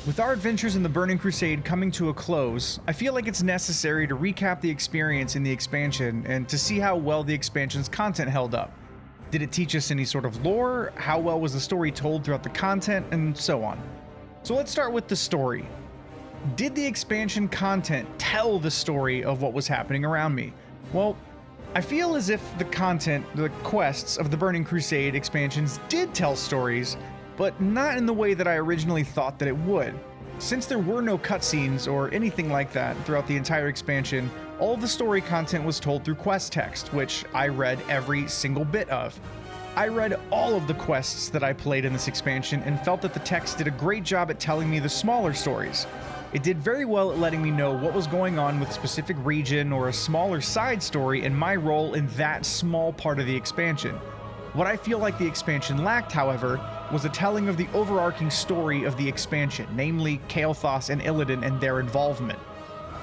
With our adventures in the Burning Crusade coming to a close, I feel like it's necessary to recap the experience in the expansion and to see how well the expansion's content held up. Did it teach us any sort of lore? How well was the story told throughout the content? And so on. So let's start with the story. Did the expansion content tell the story of what was happening around me? Well, I feel as if the content, the quests of the Burning Crusade expansions did tell stories, but not in the way that I originally thought that it would. Since there were no cutscenes or anything like that throughout the entire expansion, all of the story content was told through quest text, which I read every single bit of. I read all of the quests that I played in this expansion and felt that the text did a great job at telling me the smaller stories. It did very well at letting me know what was going on with a specific region or a smaller side story and my role in that small part of the expansion. What I feel like the expansion lacked, however, was a telling of the overarching story of the expansion, namely Kael'thas and Illidan and their involvement.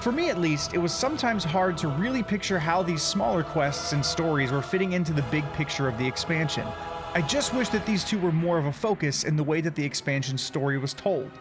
For me at least, it was sometimes hard to really picture how these smaller quests and stories were fitting into the big picture of the expansion. I just wish that these two were more of a focus in the way that the expansion story was told.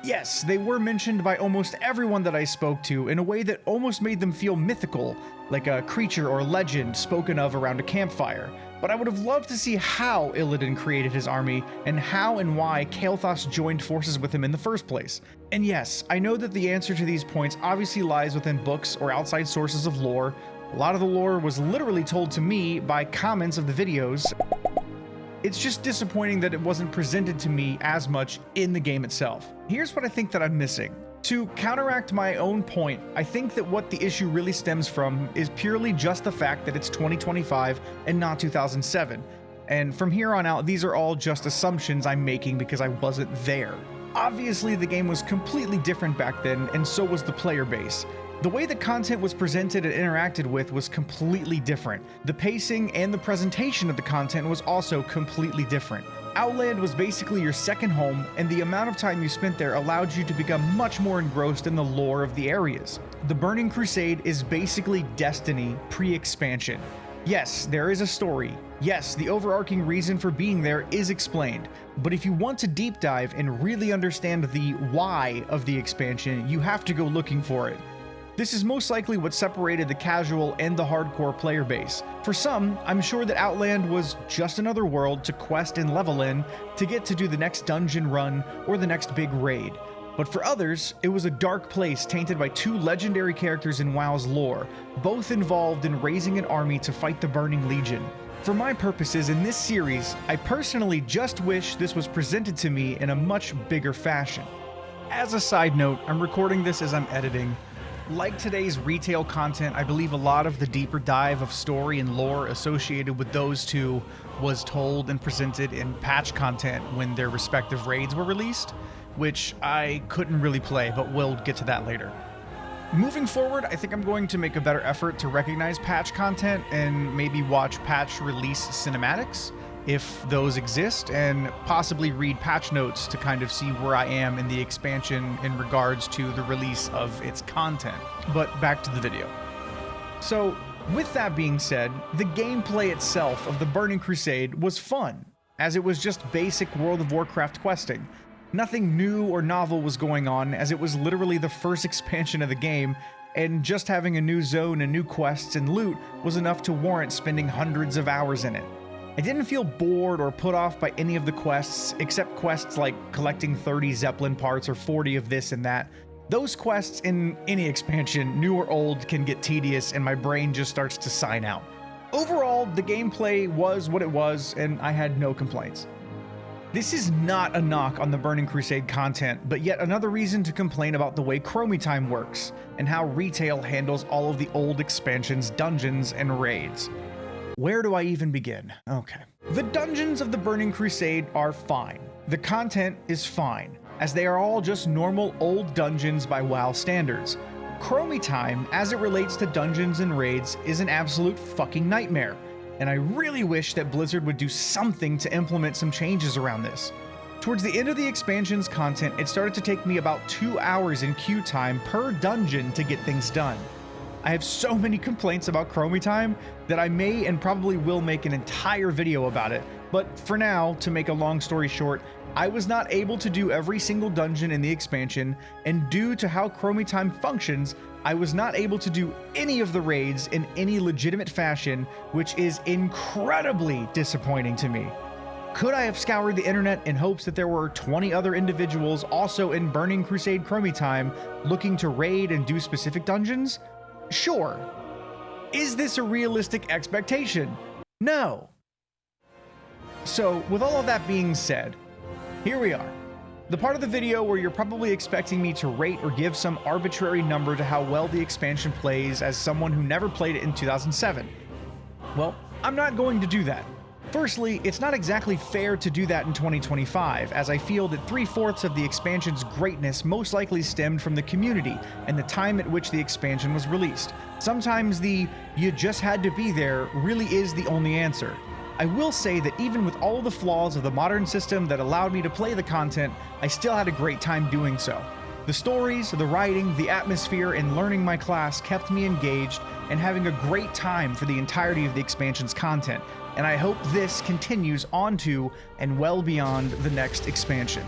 Yes, they were mentioned by almost everyone that I spoke to in a way that almost made them feel mythical, like a creature or legend spoken of around a campfire. But I would have loved to see how Illidan created his army, and how and why Kael'thas joined forces with him in the first place. And yes, I know that the answer to these points obviously lies within books or outside sources of lore. A lot of the lore was literally told to me by comments of the videos. It's just disappointing that it wasn't presented to me as much in the game itself. Here's what I think that I'm missing. To counteract my own point, I think that what the issue really stems from is purely just the fact that it's 2025 and not 2007. And from here on out, these are all just assumptions I'm making because I wasn't there. Obviously, the game was completely different back then, and so was the player base. The way the content was presented and interacted with was completely different. The pacing and the presentation of the content was also completely different. Outland was basically your second home, and the amount of time you spent there allowed you to become much more engrossed in the lore of the areas. The Burning Crusade is basically Destiny pre-expansion. Yes, there is a story. Yes, the overarching reason for being there is explained. But if you want to deep dive and really understand the why of the expansion, you have to go looking for it. This is most likely what separated the casual and the hardcore player base. For some, I'm sure that Outland was just another world to quest and level in to get to do the next dungeon run or the next big raid. But for others, it was a dark place tainted by two legendary characters in WoW's lore, both involved in raising an army to fight the Burning Legion. For my purposes in this series, I personally just wish this was presented to me in a much bigger fashion. As a side note, I'm recording this as I'm editing. Like today's retail content, I believe a lot of the deeper dive of story and lore associated with those two was told and presented in patch content when their respective raids were released, which I couldn't really play, but we'll get to that later. Moving forward, I think I'm going to make a better effort to recognize patch content and maybe watch patch release cinematics, if those exist, and possibly read patch notes to kind of see where I am in the expansion in regards to the release of its content. But back to the video. So, with that being said, the gameplay itself of the Burning Crusade was fun, as it was just basic World of Warcraft questing. Nothing new or novel was going on, as it was literally the first expansion of the game, and just having a new zone and new quests and loot was enough to warrant spending hundreds of hours in it. I didn't feel bored or put off by any of the quests, except quests like collecting 30 Zeppelin parts or 40 of this and that. Those quests in any expansion, new or old, can get tedious and my brain just starts to sign out. Overall, the gameplay was what it was, and I had no complaints. This is not a knock on the Burning Crusade content, but yet another reason to complain about the way Chromie Time works, and how retail handles all of the old expansion's dungeons and raids. Where do I even begin? Okay. The dungeons of the Burning Crusade are fine. The content is fine, as they are all just normal old dungeons by WoW standards. Chromie Time, as it relates to dungeons and raids, is an absolute fucking nightmare, and I really wish that Blizzard would do something to implement some changes around this. Towards the end of the expansion's content, it started to take me about 2 hours in queue time per dungeon to get things done. I have so many complaints about Chromie Time that I may and probably will make an entire video about it, but for now, to make a long story short, I was not able to do every single dungeon in the expansion, and due to how Chromie Time functions, I was not able to do any of the raids in any legitimate fashion, which is incredibly disappointing to me. Could I have scoured the internet in hopes that there were 20 other individuals also in Burning Crusade Chromie Time looking to raid and do specific dungeons? Sure. Is this a realistic expectation? No. So, with all of that being said, here we are. The part of the video where you're probably expecting me to rate or give some arbitrary number to how well the expansion plays as someone who never played it in 2007. Well, I'm not going to do that. Firstly, it's not exactly fair to do that in 2025, as I feel that 3/4 of the expansion's greatness most likely stemmed from the community and the time at which the expansion was released. Sometimes the "you just had to be there" really is the only answer. I will say that even with all the flaws of the modern system that allowed me to play the content, I still had a great time doing so. The stories, the writing, the atmosphere, and learning my class kept me engaged and having a great time for the entirety of the expansion's content, and I hope this continues on to and well beyond the next expansion.